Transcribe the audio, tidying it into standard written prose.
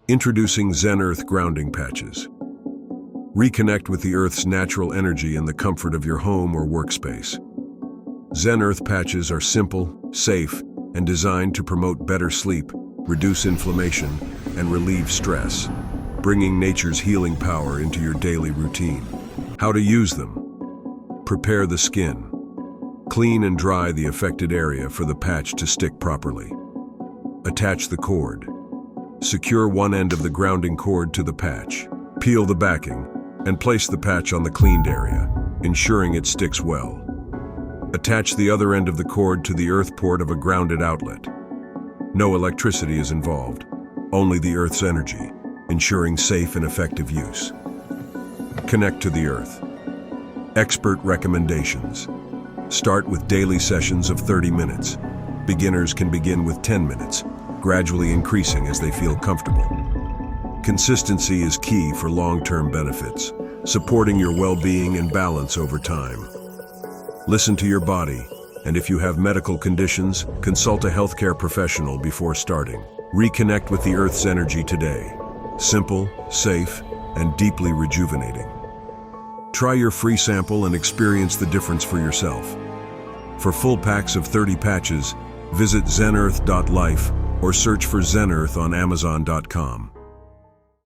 Introducing ZenEarth Grounding Patches. Reconnect with the Earth's natural energy in the comfort of your home or workspace. ZenEarth patches are simple, safe, and designed to promote better sleep, reduce inflammation, and relieve stress, bringing nature's healing power into your daily routine. How to use them. Prepare the skin. Clean and dry the affected area for the patch to stick properly. Attach the cord. Secure one end of the grounding cord to the patch. Peel the backing and place the patch on the cleaned area, ensuring it sticks well. Attach the other end of the cord to the earth port of a grounded outlet. No electricity is involved, only the Earth's energy, ensuring safe and effective use. Connect to the Earth. Expert recommendations. Start with daily sessions of 30 minutes. Beginners can begin with 10 minutes, gradually increasing as they feel comfortable. Consistency is key for long-term benefits, supporting your well-being and balance over time. Listen to your body, and if you have medical conditions, consult a healthcare professional before starting. Reconnect with the Earth's energy today. Simple, safe, and deeply rejuvenating. Try your free sample and experience the difference for yourself. For full packs of 30 patches, visit zenearth.life or search for ZenEarth on Amazon.com.